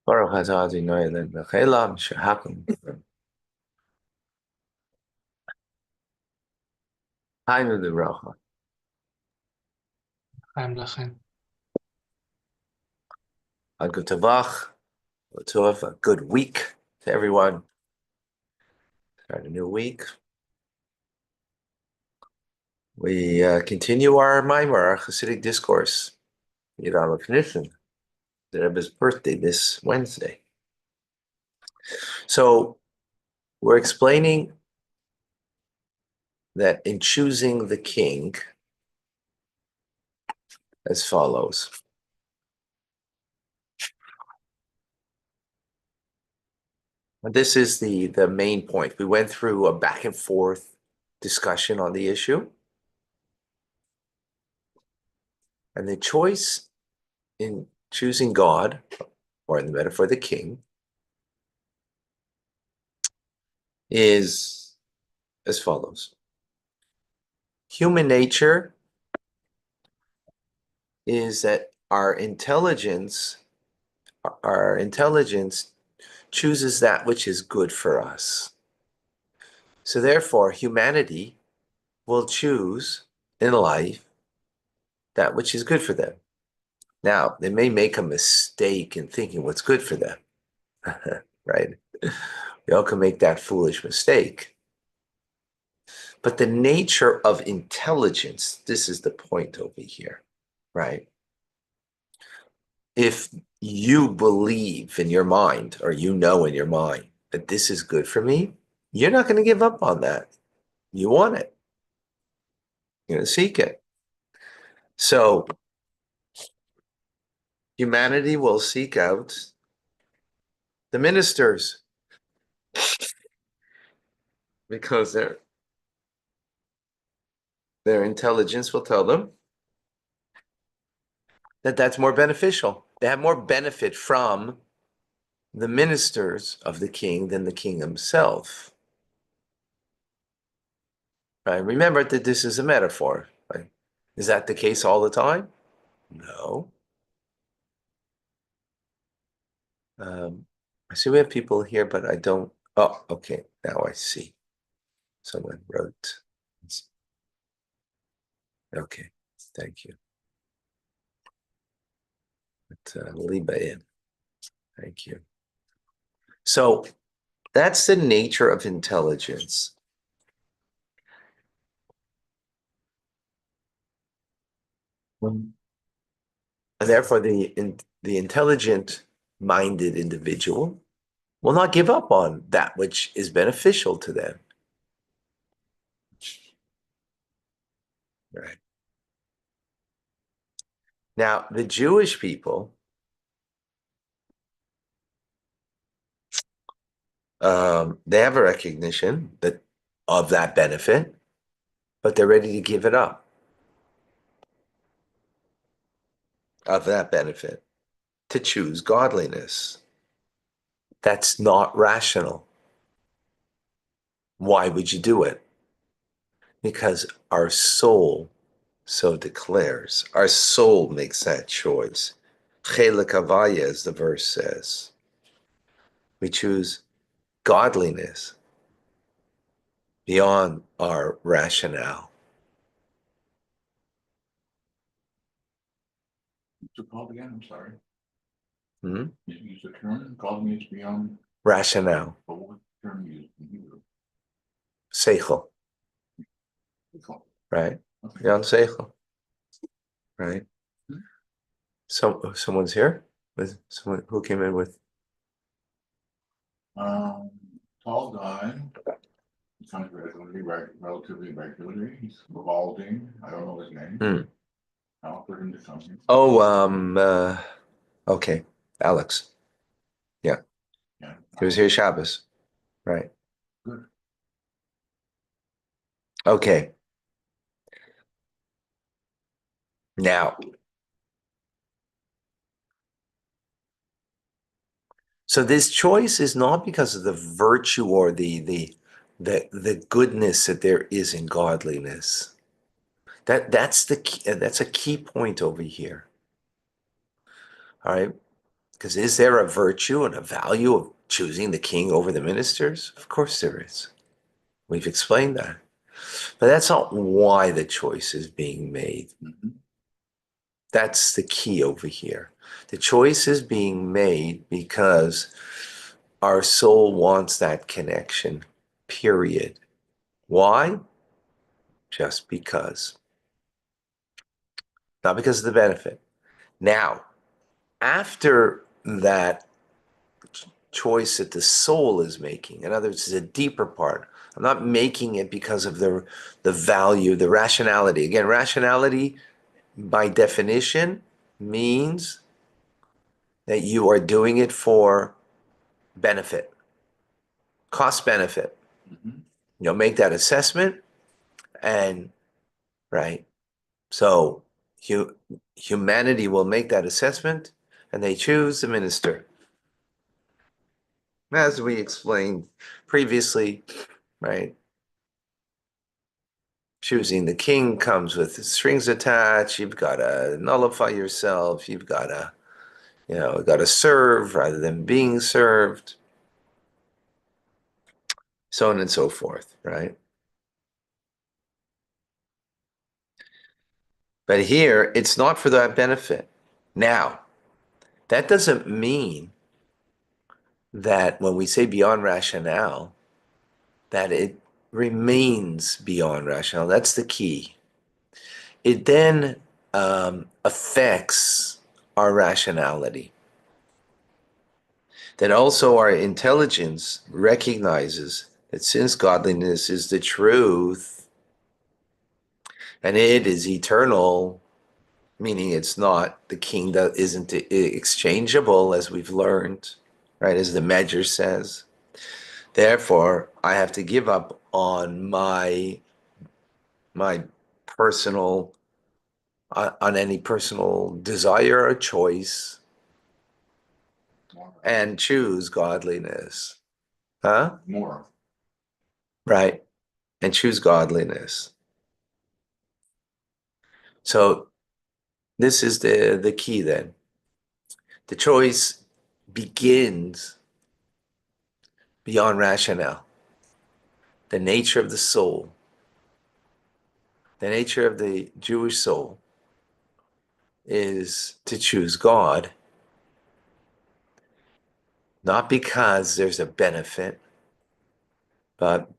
Baruch atah Adonai Eloheinu melech haolam asher hakim Hainu livracha. I'm Lachem. A good tavach, a good week to everyone. Start a new week. We continue our Maimar, our Hasidic discourse, Yidam Knishin, the Rebbe's birthday this Wednesday. So we're explaining that in choosing the king as follows. This is the main point. We went through a back and forth discussion on the issue. And the choice in choosing God, or in the metaphor, the king, is as follows. Human nature is that our intelligence chooses that which is good for us. So therefore, humanity will choose in life that which is good for them. Now, they may make a mistake in thinking what's good for them, right? We all can make that foolish mistake. But the nature of intelligence, this is the point over here, right? If you believe in your mind, or you know in your mind that this is good for me, you're not going to give up on that. You want it. You're going to seek it. So humanity will seek out the ministers because their intelligence will tell them that that's more beneficial. They have more benefit from the ministers of the king than the king himself. Right? Remember that this is a metaphor. Right? Is that the case all the time? No. I see we have people here, but I don't. Oh, okay. Now I see. Someone wrote. Okay. Thank you. Liba in. Thank you. So that's the nature of intelligence. And therefore, the intelligent-minded individual will not give up on that which is beneficial to them. Right. Now, the Jewish people, they have a recognition of that benefit, but they're ready to give it up of that benefit to choose godliness. That's not rational. Why would you do it? Because our soul so declares. Our soul makes that choice. Chelek havaya, as the verse says. We choose godliness beyond our rationale. What's it called again? I'm sorry. Hmm? You use the term godliness beyond Rationale. but what term you use in Hebrew? Seichel. Right? Okay. Beyond seichel. Right? Hmm. So someone's here? With someone who came in with Tall guy. He comes relatively regularly. He's revolving. I don't know his name. I'll put him to something. Oh, okay. Alex. Yeah. Yeah. He was here Shabbos. Right. Good. Okay. Now, so this choice is not because of the virtue or the goodness that there is in godliness. That's a key point over here. All right. Because is there a virtue and a value of choosing the king over the ministers? Of course there is. We've explained that. But that's not why the choice is being made. Mhm. That's the key over here. The choice is being made because our soul wants that connection, period. Why? Just because. Not because of the benefit. Now, after that choice that the soul is making, in other words, it's a deeper part. I'm not making it because of the value, the rationality. Again, rationality by definition means that you are doing it for benefit, cost benefit. Mhm. You'll make that assessment and right. So humanity will make that assessment and they choose the minister. As we explained previously, right? Choosing the king comes with strings attached. You've got to nullify yourself. You've got to, got to serve rather than being served. So on and so forth, right? But here, it's not for that benefit. Now, that doesn't mean that when we say beyond rationale, that it remains beyond rationale. That's the key. It then affects our rationality. That also our intelligence recognizes that since godliness is the truth and it is eternal, meaning it's not the king that isn't exchangeable, as we've learned, right? As the Measure says. Therefore, I have to give up on my personal on any personal desire or choice More. and choose godliness. Huh? More. Right. And choose godliness. So this is the key then. The choice begins beyond rationale. The nature of the soul, the nature of the Jewish soul is to choose God, not because there's a benefit, but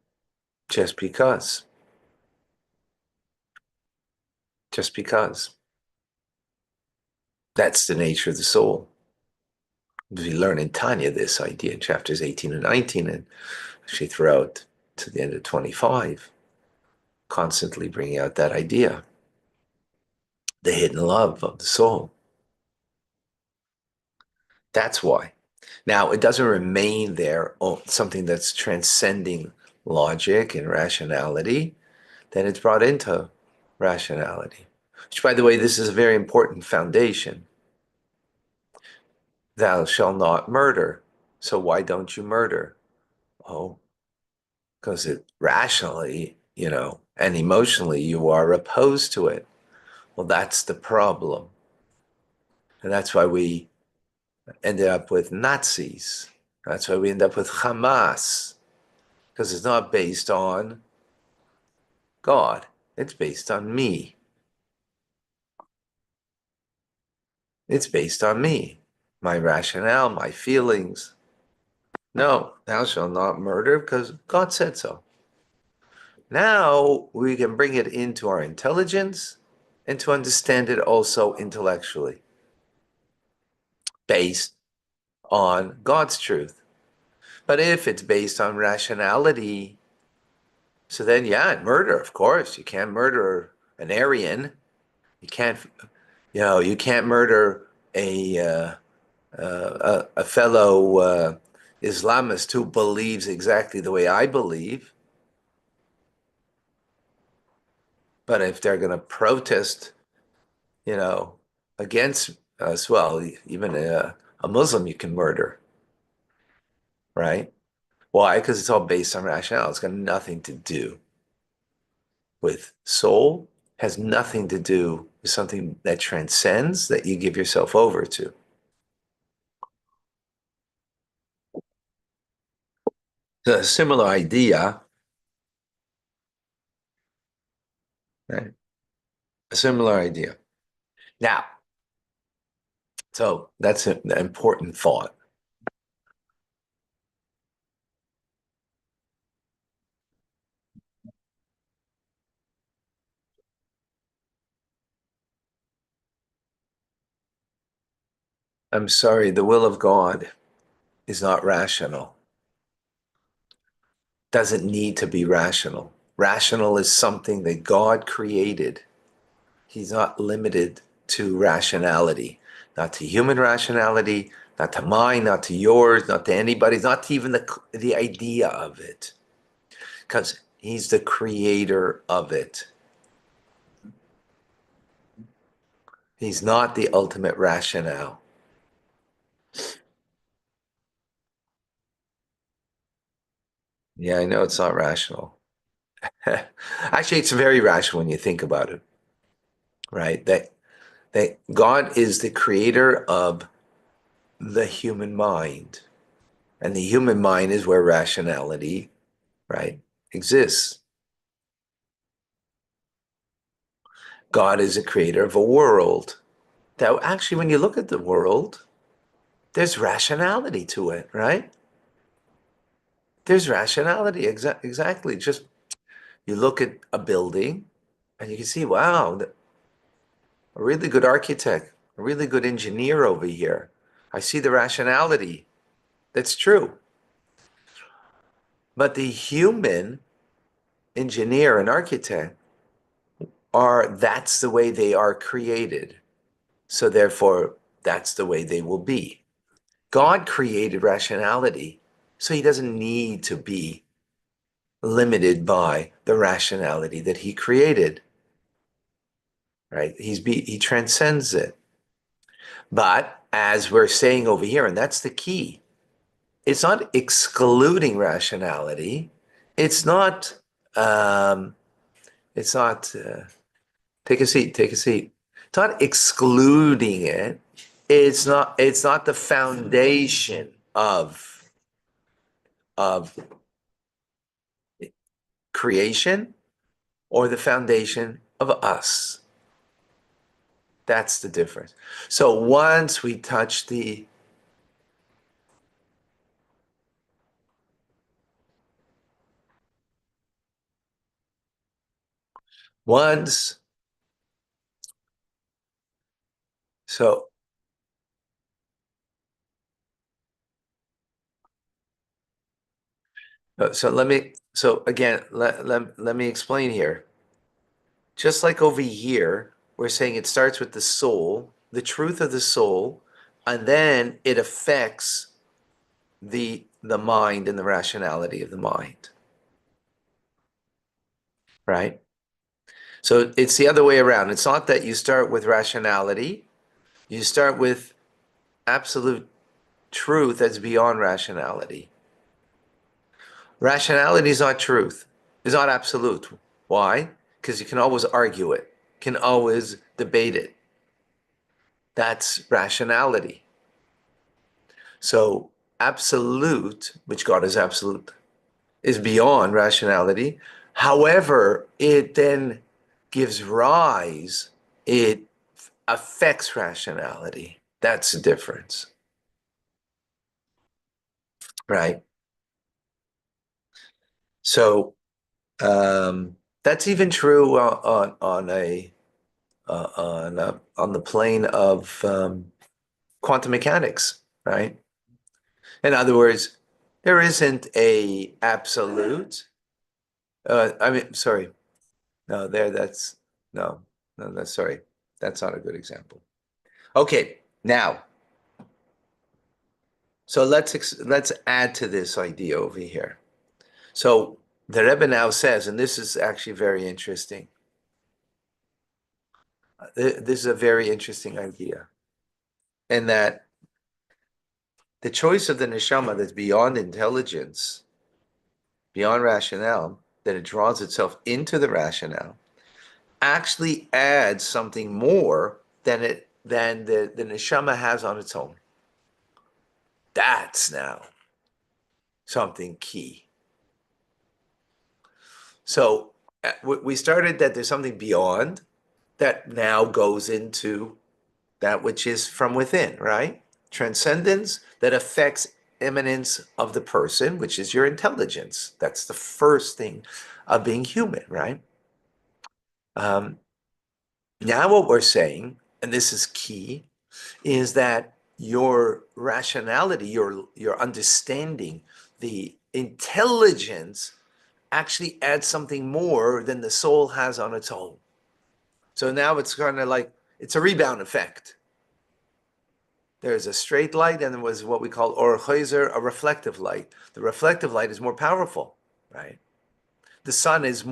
just because. Just because. That's the nature of the soul. We learn in Tanya this idea in chapters 18 and 19, and actually throughout to the end of 25, constantly bringing out that idea, the hidden love of the soul. That's why. Now, it doesn't remain there, something that's transcending logic and rationality, then it's brought into rationality. Which, by the way, this is a very important foundation. Thou shalt not murder. So why don't you murder? Oh, because it rationally, and emotionally, you are opposed to it. Well, that's the problem. And that's why we ended up with Nazis. That's why we end up with Hamas, because it's not based on God. It's based on me. It's based on me, my rationale, my feelings. No, thou shalt not murder because God said so. Now we can bring it into our intelligence and to understand it also intellectually, based on God's truth. But if it's based on rationality, so then, yeah, murder, of course. You can't murder an Aryan. You can't, you can't murder a fellow Islamist who believes exactly the way I believe. But if they're going to protest, you know, against us, well, even a Muslim you can murder, right? Why? Because it's all based on rationale. It's got nothing to do with soul, has nothing to do with something that transcends, that you give yourself over to. A similar idea, right? A similar idea. Now, so that's an important thought. I'm sorry, the will of God is not rational. Doesn't need to be rational. Rational is something that God created. He's not limited to rationality, not to human rationality, not to mine, not to yours, not to anybody's, not to even the idea of it, because he's the creator of it. He's not the ultimate rationale. Yeah, I know it's not rational. Actually, it's very rational when you think about it, right? That God is the creator of the human mind. And the human mind is where rationality, right, exists. God is a creator of a world. That actually, when you look at the world, there's rationality to it, right? There's rationality, exactly. Just you look at a building and you can see, wow, a really good architect, a really good engineer over here. I see the rationality. That's true. But the human engineer and architect that's the way they are created. So therefore, that's the way they will be. God created rationality, so he doesn't need to be limited by the rationality that he created, right? He transcends it. But as we're saying over here, and that's the key, it's not excluding rationality. It's not, um, it's not, take a seat, take a seat. It's not excluding it. It's not the foundation of creation or the foundation of us. That's the difference. So once we touch the once, so so again, let me explain here. Just like over here, we're saying it starts with the soul, the truth of the soul, and then it affects the mind and the rationality of the mind, right? So it's the other way around. It's not that you start with rationality, you start with absolute truth that's beyond rationality. Rationality is not truth, it's not absolute. Why? Because you can always argue it, can always debate it. That's rationality. So absolute, which God is absolute, is beyond rationality. However, it then gives rise, it affects rationality. That's the difference, right? So that's even true on the plane of quantum mechanics, right? In other words, there isn't a absolute. I mean, sorry, no, that's no, no, that's sorry, that's not a good example. Okay, now, so let's add to this idea over here. So the Rebbe now says, and this is actually very interesting. This is a very interesting idea, in that the choice of the neshama that's beyond intelligence, beyond rationale, that it draws itself into the rationale, actually adds something more than the neshama has on its own. That's now something key. So we started that there's something beyond that now goes into that which is from within, right? Transcendence that affects immanence of the person, which is your intelligence. That's the first thing of being human, right? Now what we're saying, and this is key, is that your rationality, your understanding, the intelligence actually adds something more than the soul has on its own. So now it's kind of like it's a rebound effect. There's a straight light, and there was what we call or chayzer, a reflective light. The reflective light is more powerful, right? The sun is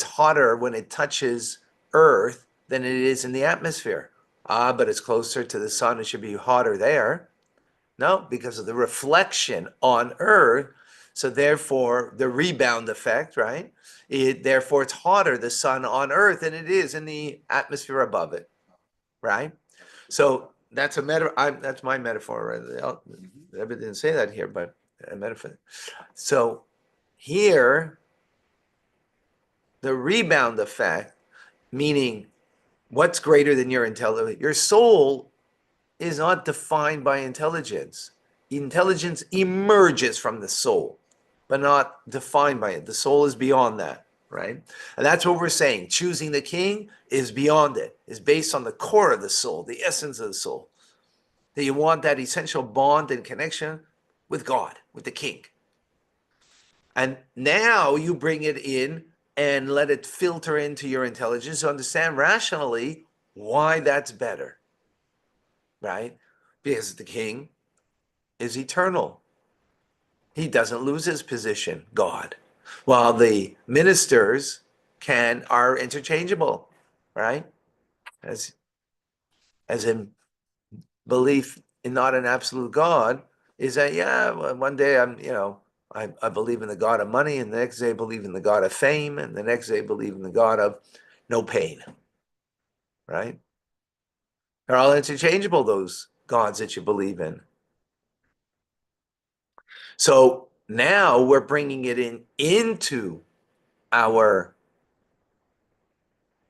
hotter when it touches Earth than it is in the atmosphere. But it's closer to the sun, it should be hotter there. No, because of the reflection on Earth. So therefore, the rebound effect, right? Therefore, it's hotter, the sun on Earth, than it is in the atmosphere above it, right? So that's that's my metaphor. Right? I didn't say that here, but a metaphor. So here, the rebound effect, meaning what's greater than your intelligence? Your soul is not defined by intelligence. Intelligence emerges from the soul, but not defined by it. The soul is beyond that, right? And that's what we're saying. Choosing the king is beyond it, is based on the core of the soul, the essence of the soul. That you want that essential bond and connection with God, with the king. And now you bring it in and let it filter into your intelligence to understand rationally why that's better, right? Because the king is eternal. He doesn't lose his position, God. While the ministers are interchangeable, right? As in belief in not an absolute God is that, yeah, one day I believe in the God of money, and the next day I believe in the God of fame, and the next day I believe in the God of no pain, right? They're all interchangeable, those gods that you believe in. So now we're bringing it into our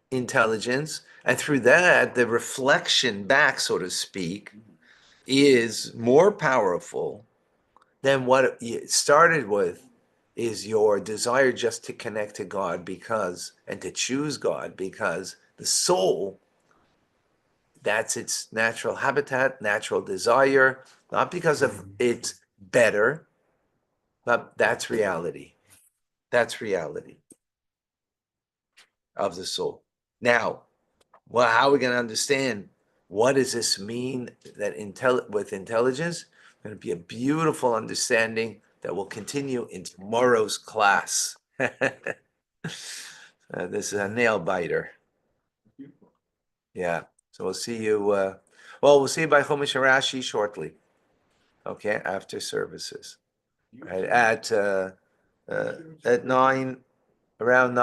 intelligence, and through that, the reflection back, so to speak, is more powerful than what it started with, is your desire just to connect to God and to choose God, because the soul, that's its natural habitat, natural desire, not because of it's better, but that's reality. That's reality of the soul. Now, well, how are we going to understand what does this mean that with intelligence? Going to be a beautiful understanding that will continue in tomorrow's class. This is a nail biter. Yeah. So we'll see you. We'll see you by Chumash and Rashi shortly. Okay, after services, right at 9, around 9.